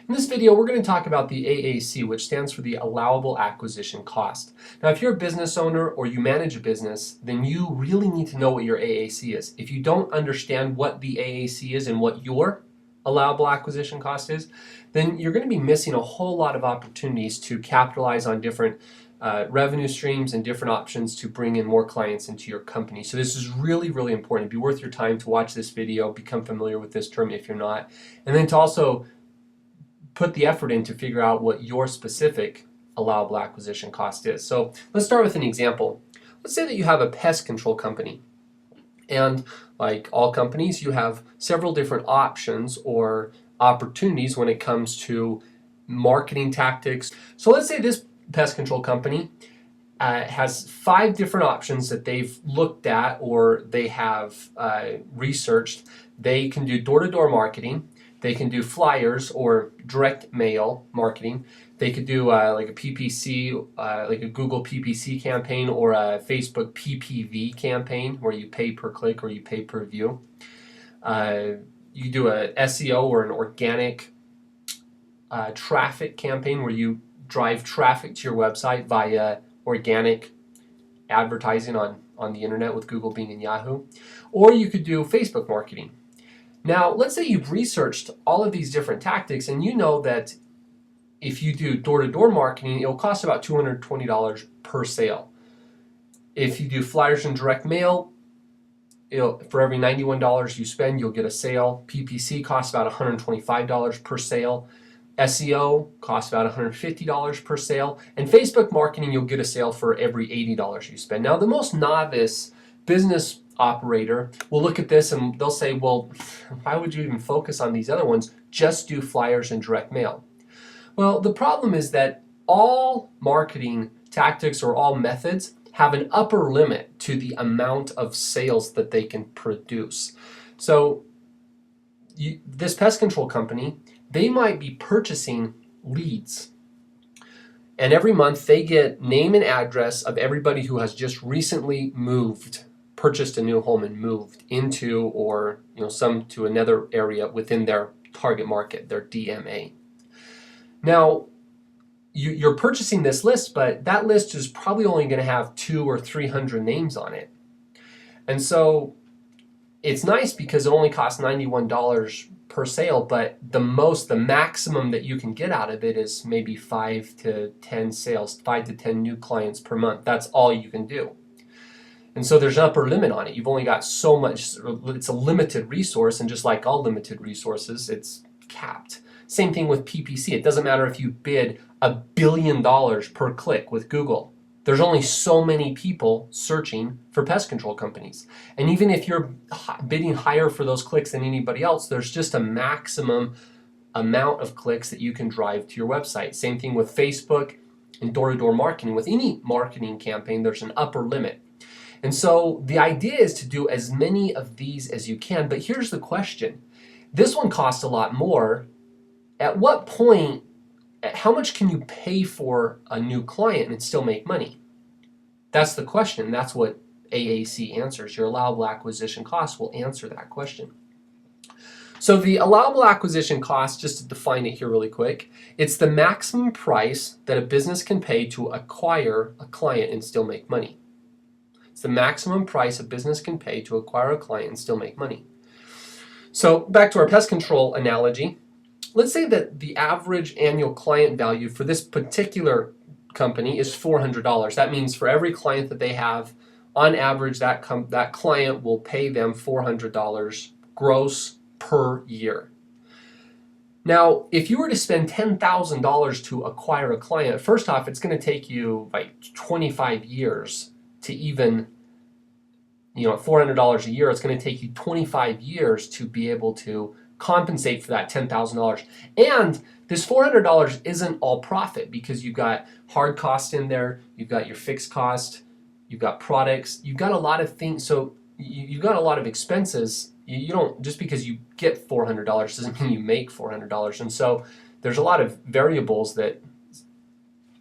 In this video, we're going to talk about the AAC, which stands for the Allowable Acquisition Cost. Now, if you're a business owner or you manage a business, then you really need to know what your AAC is. If you don't understand what the AAC is and what your allowable acquisition cost is, then you're going to be missing a whole lot of opportunities to capitalize on different revenue streams and different options to bring in more clients into your company. So this is really, really important. It'd be worth your time to watch this video, become familiar with this term if you're not, and then to also put the effort in to figure out what your specific allowable acquisition cost is. So let's start with an example. Let's say that you have a pest control company. And like all companies, you have several different options or opportunities when it comes to marketing tactics. So let's say this pest control company has 5 different options that they've looked at or they have researched. They can do door-to-door marketing. They can do flyers or direct mail marketing. They could do like a PPC, like a Google PPC campaign or a Facebook PPV campaign where you pay per click or you pay per view. You do a SEO or an organic traffic campaign where you drive traffic to your website via organic advertising on the internet with Google, Bing, and Yahoo. Or you could do Facebook marketing. Now, let's say you've researched all of these different tactics and you know that if you do door-to-door marketing, it'll cost about $220 per sale. If you do flyers and direct mail, for every $91 you spend, you'll get a sale. PPC costs about $125 per sale. SEO costs about $150 per sale. And Facebook marketing, you'll get a sale for every $80 you spend. Now, the most novice business operator will look at this and they'll say, well, why would you even focus on these other ones? Just do flyers and direct mail. Well, the problem is that all marketing tactics or all methods have an upper limit to the amount of sales that they can produce. So this pest control company, they might be purchasing leads. And every month they get name and address of everybody who has just recently purchased a new home and moved into or some to another area within their target market, their DMA. Now, you're purchasing this list, but that list is probably only going to have 200 or 300 names on it. And so it's nice because it only costs $91 per sale, but the maximum that you can get out of it is maybe 5 to 10 sales, 5 to 10 new clients per month. That's all you can do. And so there's an upper limit on it. You've only got so much, it's a limited resource, and just like all limited resources, it's capped. Same thing with PPC. It doesn't matter if you bid $1 billion per click with Google. There's only so many people searching for pest control companies. And even if you're bidding higher for those clicks than anybody else, there's just a maximum amount of clicks that you can drive to your website. Same thing with Facebook and door-to-door marketing. With any marketing campaign, there's an upper limit. And so the idea is to do as many of these as you can. But here's the question. This one costs a lot more. At what point, how much can you pay for a new client and still make money? That's the question. That's what AAC answers. Your allowable acquisition cost will answer that question. So the allowable acquisition cost, just to define it here really quick, it's the maximum price that a business can pay to acquire a client and still make money. It's the maximum price a business can pay to acquire a client and still make money. So back to our pest control analogy. Let's say that the average annual client value for this particular company is $400. That means for every client that they have, on average, that client will pay them $400 gross per year. Now, if you were to spend $10,000 to acquire a client, first off, it's going to take you like 25 years to even, at $400 a year, it's going to take you 25 years to be able to compensate for that $10,000. And this $400 isn't all profit because you've got hard cost in there, you've got your fixed cost, you've got products, you've got a lot of things. So you've got a lot of expenses. You don't, just because you get $400 doesn't mean you make $400. And so there's a lot of variables that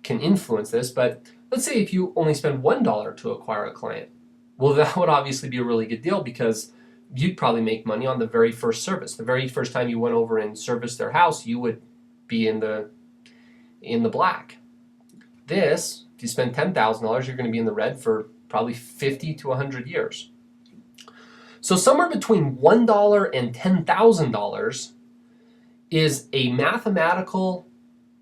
can influence this. But let's say if you only spend $1 to acquire a client, well, that would obviously be a really good deal because you'd probably make money on the very first service. The very first time you went over and serviced their house, you would be in the black. This, if you spend $10,000, you're going to be in the red for probably 50 to 100 years. So somewhere between $1 and $10,000 is a mathematical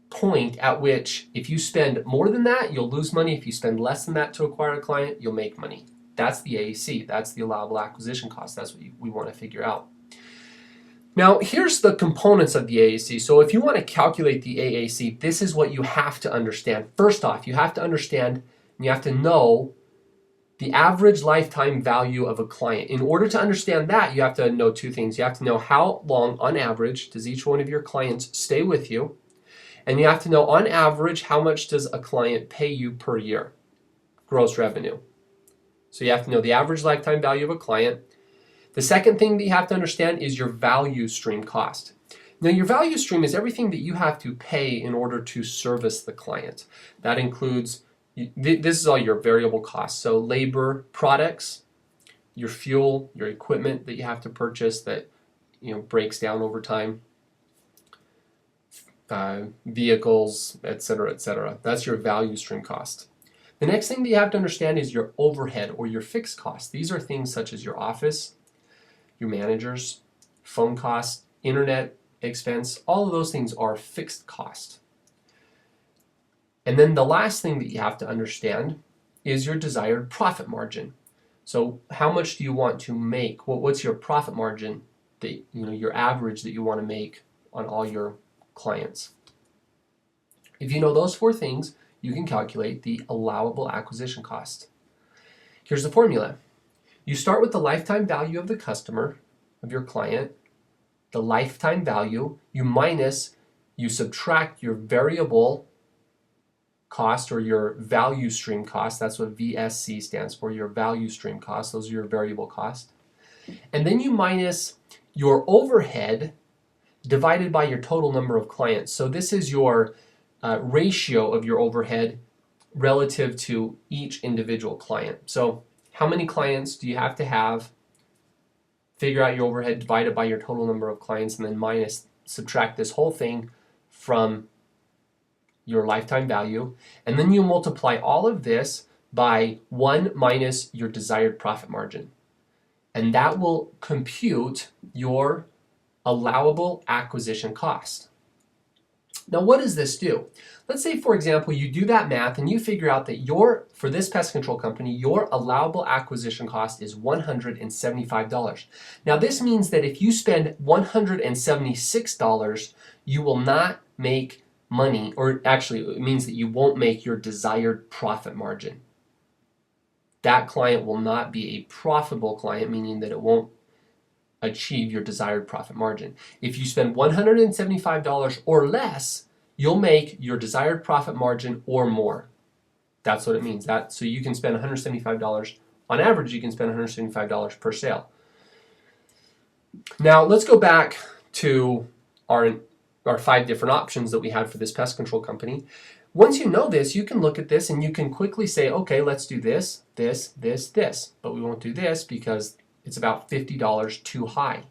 point at which if you spend more than that, you'll lose money. If you spend less than that to acquire a client, you'll make money. That's the AAC. That's the allowable acquisition cost. That's what we want to figure out. Now, here's the components of the AAC. So if you want to calculate the AAC, this is what you have to understand. First off, you have to understand and you have to know the average lifetime value of a client. In order to understand that, you have to know two things. You have to know how long, on average, does each one of your clients stay with you, and you have to know, on average, how much does a client pay you per year, gross revenue. So you have to know the average lifetime value of a client. The second thing that you have to understand is your value stream cost. Now, your value stream is everything that you have to pay in order to service the client. That includes, this is all your variable costs. So labor, products, your fuel, your equipment that you have to purchase that breaks down over time, vehicles, etc., etc. That's your value stream cost. The next thing that you have to understand is your overhead or your fixed costs. These are things such as your office, your managers, phone costs, internet expense. All of those things are fixed cost. And then the last thing that you have to understand is your desired profit margin. So how much do you want to make? What's your profit margin that your average that you want to make on all your clients? If you know those four things, you can calculate the allowable acquisition cost. Here's the formula. You start with the lifetime value of the customer, of your client, the lifetime value, you subtract your variable cost or your value stream cost. That's what VSC stands for, your value stream cost. Those are your variable costs. And then you minus your overhead divided by your total number of clients. So this is your ratio of your overhead relative to each individual client. So how many clients do you have to have? Figure out your overhead, divide it by your total number of clients, and then subtract this whole thing from your lifetime value. And then you multiply all of this by 1 minus your desired profit margin. And that will compute your allowable acquisition cost. Now, what does this do? Let's say, for example, you do that math and you figure out that for this pest control company, your allowable acquisition cost is $175. Now, this means that if you spend $176, you will not make money, or actually it means that you won't make your desired profit margin. That client will not be a profitable client, meaning that it won't achieve your desired profit margin. If you spend $175 or less, you'll make your desired profit margin or more. That's what it means. So you can spend $175. On average, you can spend $175 per sale. Now, let's go back to our 5 different options that we had for this pest control company. Once you know this, you can look at this and you can quickly say, okay, let's do this, this, this, this. But we won't do this because it's about $50 too high.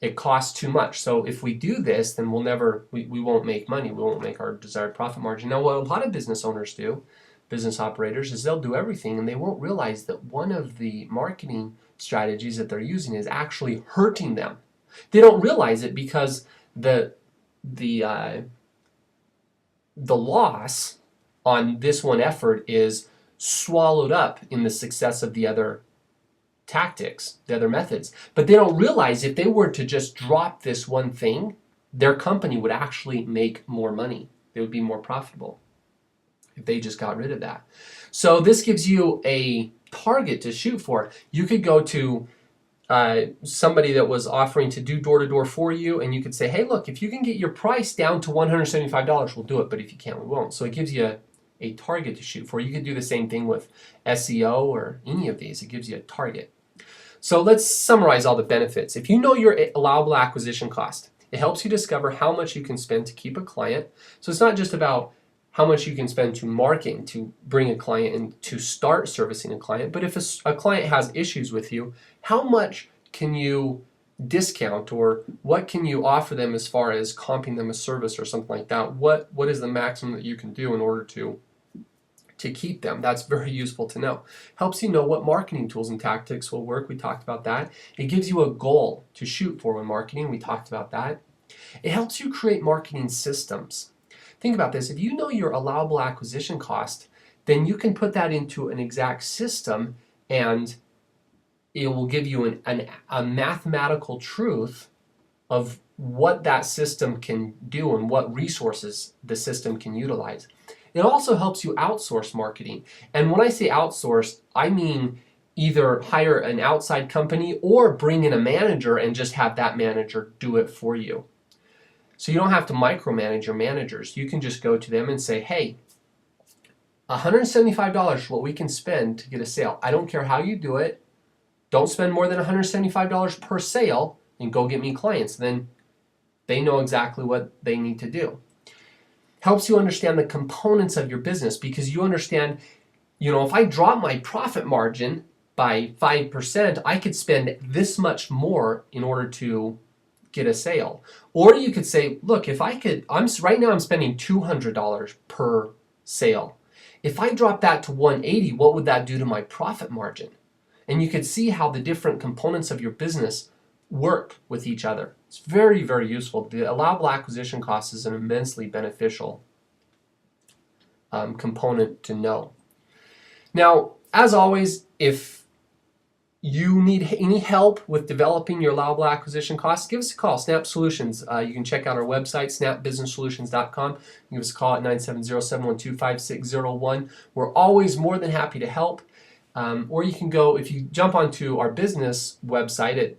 It costs too much. So if we do this, then we won't make money. We won't make our desired profit margin. Now, what a lot of business owners do, business operators, is they'll do everything and they won't realize that one of the marketing strategies that they're using is actually hurting them. They don't realize it because the loss on this one effort is swallowed up in the success of the other tactics, the other methods. But they don't realize if they were to just drop this one thing, their company would actually make more money. They would be more profitable if they just got rid of that. So this gives you a target to shoot for. You could go to somebody that was offering to do door-to-door for you, and you could say, hey, look, if you can get your price down to $175, we'll do it, but if you can't, we won't. So it gives you a target to shoot for. You could do the same thing with SEO or any of these. It gives you a target. So let's summarize all the benefits. If you know your allowable acquisition cost, it helps you discover how much you can spend to keep a client. So it's not just about how much you can spend to marketing to bring a client in to start servicing a client, but if a client has issues with you, how much can you discount, or what can you offer them as far as comping them a service or something like that? What is the maximum that you can do in order to keep them? That's very useful to know. Helps you know what marketing tools and tactics will work. We talked about that. It gives you a goal to shoot for when marketing. We talked about that. It helps you create marketing systems. Think about this. If you know your allowable acquisition cost, then you can put that into an exact system, and it will give you a mathematical truth of what that system can do and what resources the system can utilize. It also helps you outsource marketing. And when I say outsource, I mean either hire an outside company or bring in a manager and just have that manager do it for you. So you don't have to micromanage your managers. You can just go to them and say, hey, $175 is what we can spend to get a sale. I don't care how you do it. Don't spend more than $175 per sale and go get me clients. Then they know exactly what they need to do. Helps you understand the components of your business, because you understand, if I drop my profit margin by 5%, I could spend this much more in order to get a sale. Or you could say, look, right now I'm spending $200 per sale. If I drop that to $180, what would that do to my profit margin? And you could see how the different components of your business work with each other. It's very, very useful. The allowable acquisition cost is an immensely beneficial component to know. Now, as always, if you need any help with developing your allowable acquisition costs, give us a call. Snap Solutions. You can check out our website, snapbusinesssolutions.com. Give us a call at 970-712-5601. We're always more than happy to help. Or you can go, if you jump onto our business website at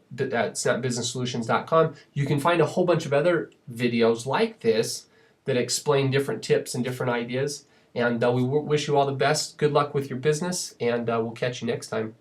snapbusinesssolutions.com, you can find a whole bunch of other videos like this that explain different tips and different ideas. And we wish you all the best. Good luck with your business, and we'll catch you next time.